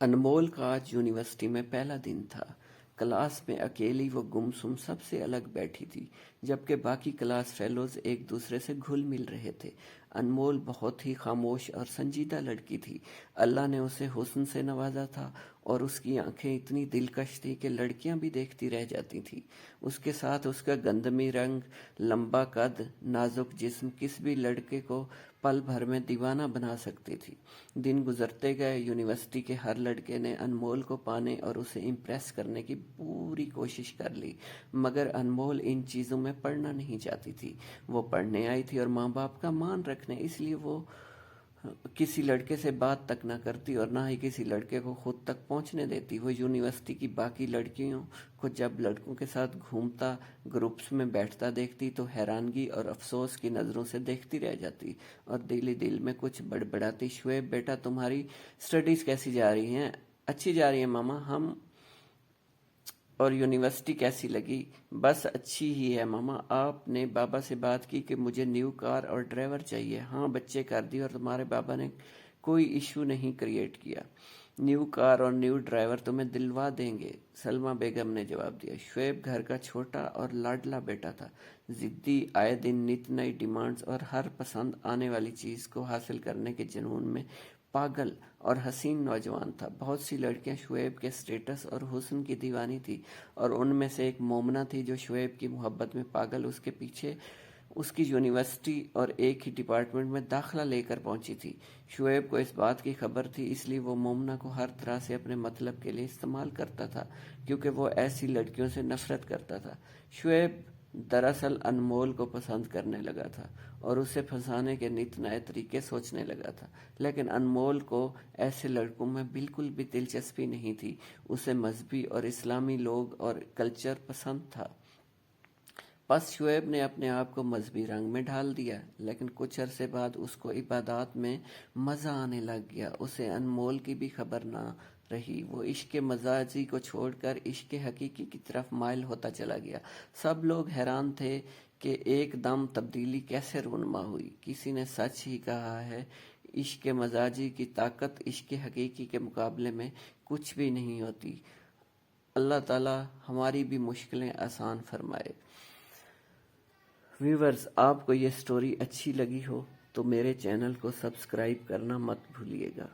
انمول کا آج یونیورسٹی میں پہلا دن تھا۔ کلاس میں اکیلی وہ گمسم سب سے الگ بیٹھی تھی، جبکہ باقی کلاس فیلوز ایک دوسرے سے گھل مل رہے تھے۔ انمول بہت ہی خاموش اور سنجیدہ لڑکی تھی۔ اللہ نے اسے حسن سے نوازا تھا اور اس کی آنکھیں اتنی دلکش تھی کہ لڑکیاں بھی دیکھتی رہ جاتی تھیں۔ اس کے ساتھ اس کا گندمی رنگ، لمبا قد، نازک جسم کس بھی لڑکے کو پل بھر میں دیوانہ بنا سکتی تھی۔ دن گزرتے گئے، یونیورسٹی کے ہر لڑکے نے انمول کو پانے اور اسے امپریس کرنے کی پوری کوشش کر لی، مگر انمول ان چیزوں میں پڑنا نہیں چاہتی تھی۔ وہ پڑھنے آئی تھی اور ماں باپ کا مان رکھنے، اس لیے وہ کسی لڑکے سے بات تک نہ کرتی اور نہ ہی کسی لڑکے کو خود تک پہنچنے دیتی۔ وہ یونیورسٹی کی باقی لڑکیوں کو جب لڑکوں کے ساتھ گھومتا، گروپس میں بیٹھتا دیکھتی تو حیرانگی اور افسوس کی نظروں سے دیکھتی رہ جاتی اور دل ہی دل میں کچھ بڑبڑاتی، شعیب بیٹا تمہاری سٹڈیز کیسی جا رہی ہیں؟ اچھی جا رہی ہیں ماما، ہم اور یونیورسٹی کیسی لگی؟ بس اچھی ہی ہے ماما۔ آپ نے بابا سے بات کی کہ مجھے نیو کار اور ڈرائیور چاہیے؟ ہاں بچے، کر دی، اور تمہارے بابا نے کوئی ایشو نہیں کریٹ کیا۔ نیو کار اور نیو ڈرائیور تمہیں دلوا دیں گے، سلمہ بیگم نے جواب دیا۔ شعیب گھر کا چھوٹا اور لاڈلا بیٹا تھا، ضدی، آئے دن نت نئی ڈیمانڈز اور ہر پسند آنے والی چیز کو حاصل کرنے کے جنون میں پاگل اور حسین نوجوان تھا۔ بہت سی لڑکیاں شعیب کے سٹیٹس اور حسن کی دیوانی تھی، اور ان میں سے ایک مومنہ تھی جو شعیب کی محبت میں پاگل اس کے پیچھے اس کی یونیورسٹی اور ایک ہی ڈپارٹمنٹ میں داخلہ لے کر پہنچی تھی۔ شعیب کو اس بات کی خبر تھی، اس لیے وہ مومنہ کو ہر طرح سے اپنے مطلب کے لیے استعمال کرتا تھا، کیونکہ وہ ایسی لڑکیوں سے نفرت کرتا تھا۔ شعیب دراصل انمول کو پسند کرنے لگا تھا اور اسے پھنسانے کے نت نئے طریقے سوچنے لگا تھا، لیکن انمول کو ایسے لڑکوں میں بالکل بھی دلچسپی نہیں تھی۔ اسے مذہبی اور اسلامی لوگ اور کلچر پسند تھا۔ بس شعیب نے اپنے آپ کو مذہبی رنگ میں ڈھال دیا، لیکن کچھ عرصے بعد اس کو عبادات میں مزہ آنے لگ گیا۔ اسے انمول کی بھی خبر نہ رہی، وہ عشق مجازی کو چھوڑ کر عشق حقیقی کی طرف مائل ہوتا چلا گیا۔ سب لوگ حیران تھے کہ ایک دم تبدیلی کیسے رونما ہوئی۔ کسی نے سچ ہی کہا ہے، عشق مجازی کی طاقت عشق حقیقی کے مقابلے میں کچھ بھی نہیں ہوتی۔ اللہ تعالی ہماری بھی مشکلیں آسان فرمائے۔ ویورز، آپ کو یہ سٹوری اچھی لگی ہو تو میرے چینل کو سبسکرائب کرنا مت بھولیے گا۔